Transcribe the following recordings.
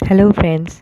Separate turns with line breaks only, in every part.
Hello friends,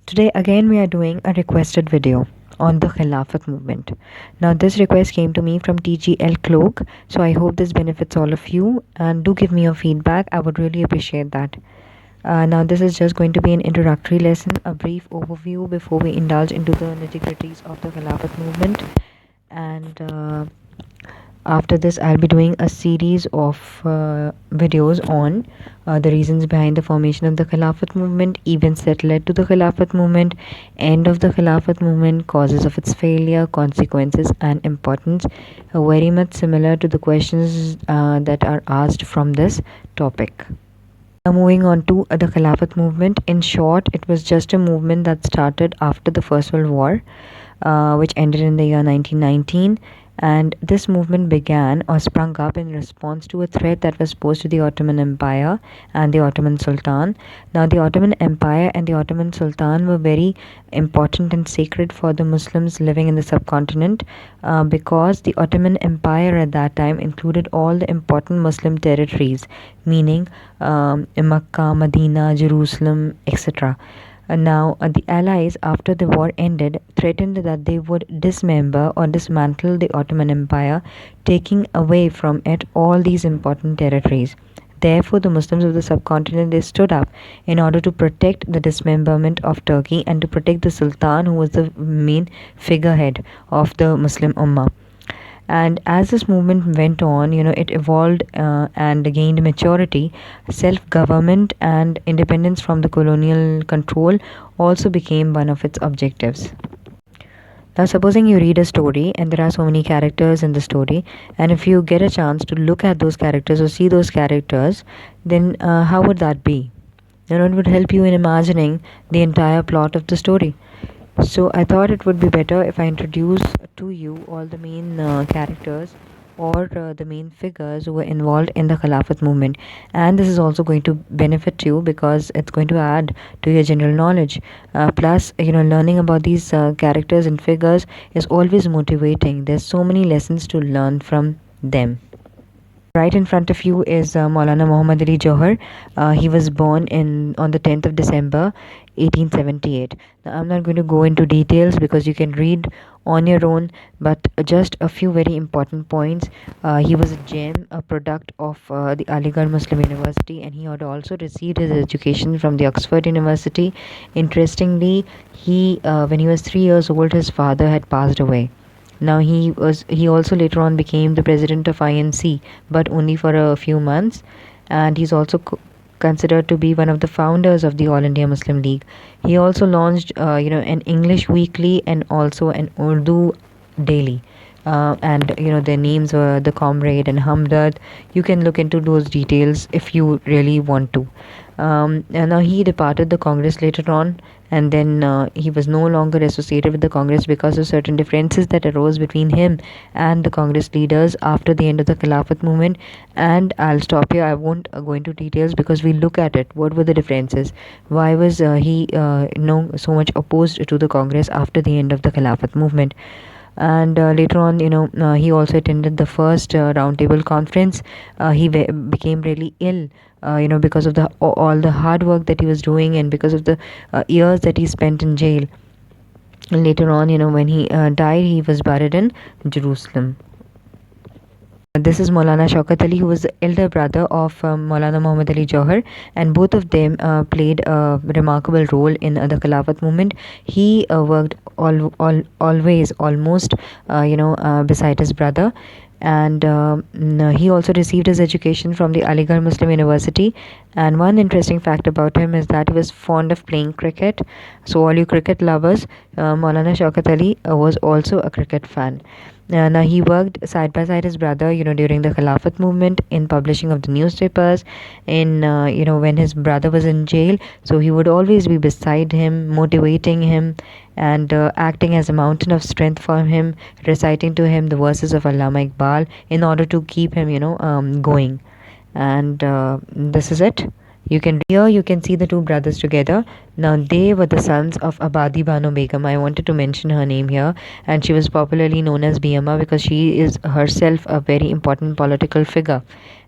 today again we are doing a requested video on the Khilafat movement. Now this request came to me from TGL Cloak, so I hope this benefits all of you and do give me your feedback. I would really appreciate that. Now this is just going to be an introductory lesson, a brief overview before we indulge into the nitty-gritties of the Khilafat movement, and after this I'll be doing a series of videos on the reasons behind the formation of the Khilafat movement, events that led to the Khilafat movement, end of the Khilafat movement, causes of its failure, consequences and importance, very much similar to the questions that are asked from this topic. Now moving on to the Khilafat movement. In short, it was just a movement that started after the First World War, which ended in the year 1919, and this movement began or sprung up in response to a threat that was posed to the Ottoman Empire and the Ottoman Sultan. Now the Ottoman Empire and the Ottoman Sultan were very important and sacred for the Muslims living in the subcontinent, because the Ottoman Empire at that time included all the important Muslim territories, meaning Makkah, Medina, Jerusalem, etc. Now, the Allies, after the war ended, threatened that they would dismember or dismantle the Ottoman Empire, taking away from it all these important territories. Therefore, the Muslims of the subcontinent, they stood up in order to protect the dismemberment of Turkey and to protect the Sultan, who was the main figurehead of the Muslim Ummah. And as this movement went on, it evolved and gained maturity. Self-government and independence from the colonial control also became one of its objectives. Now supposing you read a story and there are so many characters in the story, and if you get a chance to look at those characters or see those characters, then how would that be? It would help you in imagining the entire plot of the story. So I thought it would be better if I introduce to you all the main characters or the main figures who were involved in the Khilafat movement. And this is also going to benefit you because it's going to add to your general knowledge. Plus, learning about these characters and figures is always motivating. There's so many lessons to learn from them. Right in front of you is Maulana Muhammad Ali Johar. He was born on the 10th of December 1878. Now, I'm not going to go into details because you can read on your own, but just a few very important points. He was a gem, a product of the Aligarh Muslim University, and he had also received his education from the Oxford University. Interestingly, when he was 3 years old, his father had passed away. Now he also later on became the president of INC, but only for a few months, and he's also considered to be one of the founders of the All India Muslim League. He also launched an English weekly and also an Urdu daily. And their names were The Comrade and Hamdard. You can look into those details if you really want to. And now he departed the Congress later on, and then he was no longer associated with the Congress because of certain differences that arose between him and the Congress leaders after the end of the Khilafat movement. And I'll stop here. I won't go into details because we'll look at it. What were the differences? Why was he so much opposed to the Congress after the end of the Khilafat movement? And later on, he also attended the first roundtable conference. He became really ill, because of all the hard work that he was doing and because of the years that he spent in jail. Later on, when he died, he was buried in Jerusalem. This is Maulana Shaukat Ali, who was the elder brother of Maulana Muhammad Ali Johar, and both of them played a remarkable role in the Khilafat movement. He worked always almost beside his brother, and he also received his education from the Aligarh Muslim University. And one interesting fact about him is that he was fond of playing cricket. So all you cricket lovers, Maulana Shaukat Ali was also a cricket fan. Now he worked side by side his brother, during the Khilafat movement in publishing of the newspapers. In when his brother was in jail, so he would always be beside him, motivating him, and acting as a mountain of strength for him, reciting to him the verses of Allama Iqbal in order to keep him, going. And this is it. You can see the two brothers together. Now they were the sons of Abadibano Begum. I wanted to mention her name here, and she was popularly known as BMA because she is herself a very important political figure,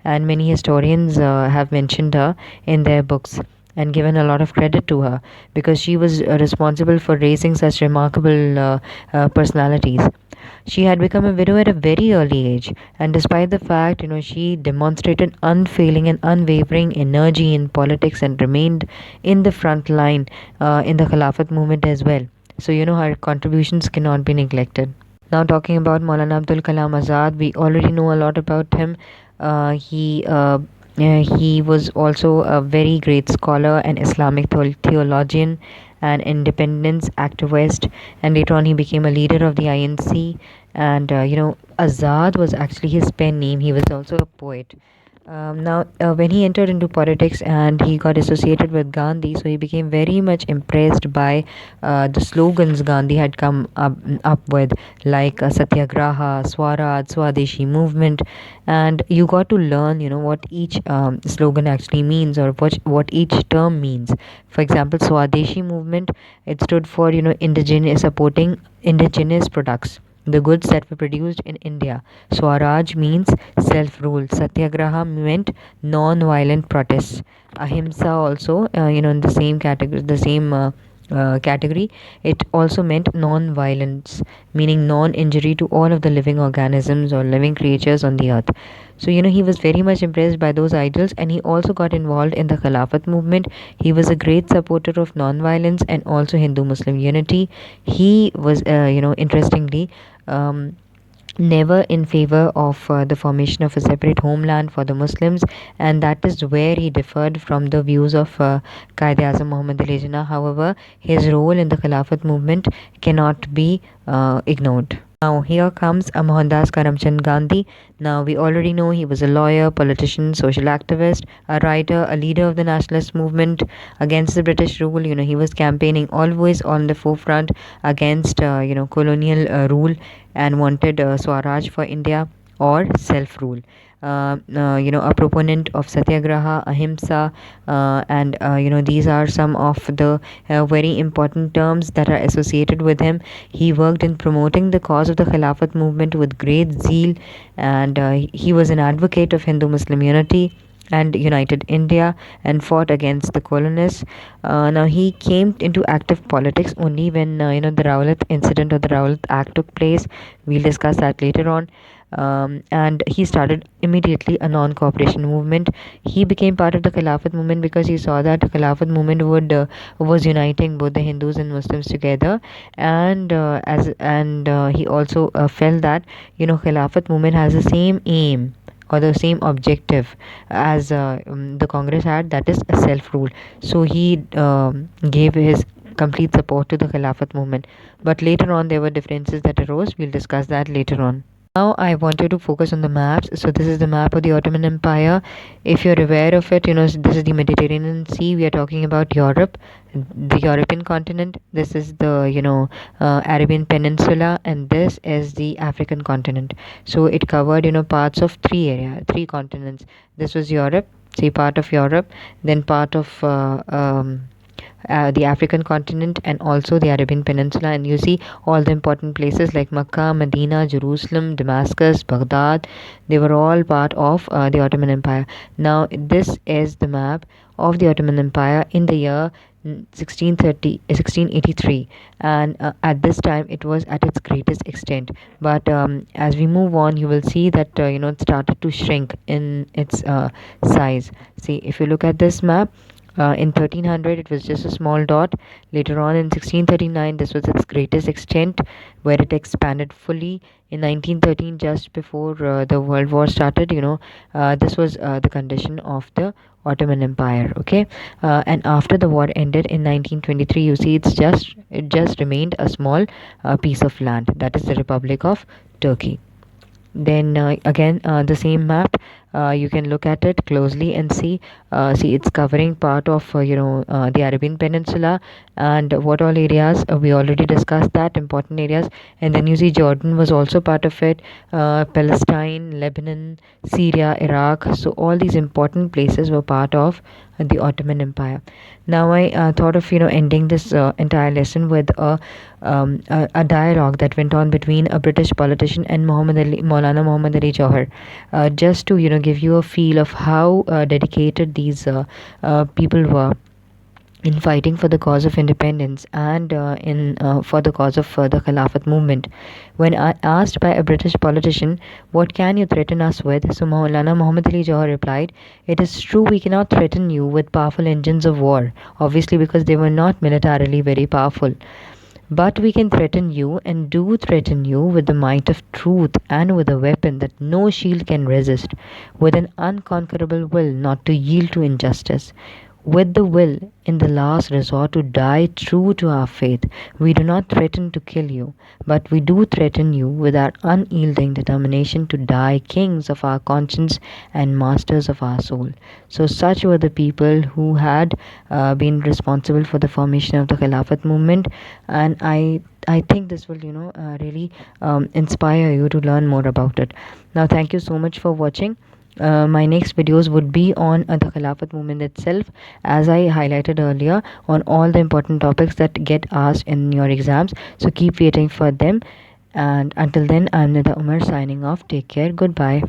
and many historians have mentioned her in their books. and given a lot of credit to her because she was responsible for raising such remarkable personalities. She had become a widow at a very early age, and despite the fact, she demonstrated unfailing and unwavering energy in politics and remained in the front line in the Khilafat movement as well. So, her contributions cannot be neglected. Now, talking about Maulana Abdul Kalam Azad, we already know a lot about him. He was also a very great scholar and Islamic theologian and independence activist, and later on he became a leader of the INC. And Azad was actually his pen name. He was also a poet. Now, when he entered into politics and he got associated with Gandhi, so he became very much impressed by the slogans Gandhi had come up with, like Satyagraha, Swaraj, Swadeshi movement, and you got to learn, what each slogan actually means or what each term means. For example, Swadeshi movement, it stood for indigenous, supporting indigenous products, the goods that were produced in India. Swaraj means self-rule. Satyagraha meant non-violent protests. Ahimsa also, in the same category, it also meant non-violence, meaning non-injury to all of the living organisms or living creatures on the earth. So, he was very much impressed by those ideals, and he also got involved in the Khilafat movement. He was a great supporter of non-violence and also Hindu-Muslim unity. He was, interestingly, um, never in favor of the formation of a separate homeland for the Muslims, and that is where he differed from the views of Qaid-e-Azam Muhammad Ali Jinnah. However, his role in the Khilafat movement cannot be ignored. Now, here comes Mohandas Karamchand Gandhi. Now, we already know he was a lawyer, politician, social activist, a writer, a leader of the nationalist movement against the British rule. He was campaigning always on the forefront against, colonial rule and wanted Swaraj for India or self-rule. A proponent of Satyagraha, Ahimsa, and these are some of the very important terms that are associated with him. He worked in promoting the cause of the Khilafat movement with great zeal, and he was an advocate of Hindu-Muslim unity and united India and fought against the colonists. Now he came into active politics only when the Rowlatt incident or the Rowlatt Act took place. We'll discuss that later on. And he started immediately a non-cooperation movement. He became part of the Khilafat movement because he saw that the Khilafat movement was uniting both the Hindus and Muslims together, and he also felt that Khilafat movement has the same aim or the same objective as the Congress had, that is self-rule. So he gave his complete support to the Khilafat movement. But later on, there were differences that arose. We'll discuss that later on. Now I wanted to focus on the maps. So this is the map of the Ottoman Empire. If you're aware of it, this is the Mediterranean Sea. We are talking about Europe, the European continent. This is the Arabian Peninsula, and this is the African continent. So it covered parts of three continents. This was Europe, say part of Europe, then part of the African continent and also the Arabian Peninsula, and you see all the important places like Mecca, Medina, Jerusalem, Damascus, Baghdad. They were all part of the Ottoman Empire. Now this is the map of the Ottoman Empire in the year 1683, and at this time it was at its greatest extent. But as we move on, you will see that it started to shrink in its size. See, if you look at this map, in 1300 it was just a small dot. Later on in 1639 this was its greatest extent, where it expanded fully. In 1913, just before the World War started, this was the condition of the Ottoman Empire. Okay, and after the war ended in 1923, you see it just remained a small piece of land, that is the Republic of Turkey. Then again, the same map, you can look at it closely and see it's covering part of the Arabian Peninsula, and what all areas, we already discussed that important areas. And then you see Jordan was also part of it, Palestine, Lebanon, Syria, Iraq. So all these important places were part of the Ottoman Empire. Now I thought of ending this entire lesson with a dialogue that went on between a British politician and Maulana Muhammad Ali Johar, just to give you a feel of how dedicated these people were in fighting for the cause of independence and in for the cause of the Khilafat movement. When asked by a British politician, "What can you threaten us with?" So Maulana Muhammad Ali Johar replied, "It is true we cannot threaten you with powerful engines of war, obviously because they were not militarily very powerful. But we can threaten you and do threaten you with the might of truth and with a weapon that no shield can resist, with an unconquerable will not to yield to injustice, with the will, in the last resort, to die true to our faith. We do not threaten to kill you, but we do threaten you with our unyielding determination to die kings of our conscience and masters of our soul." So, such were the people who had been responsible for the formation of the Khilafat movement, and I think this will, really inspire you to learn more about it. Now, thank you so much for watching. My next videos would be on the Khilafat movement itself, as I highlighted earlier, on all the important topics that get asked in your exams. So keep waiting for them. And until then, I'm Nida Umer signing off. Take care. Goodbye.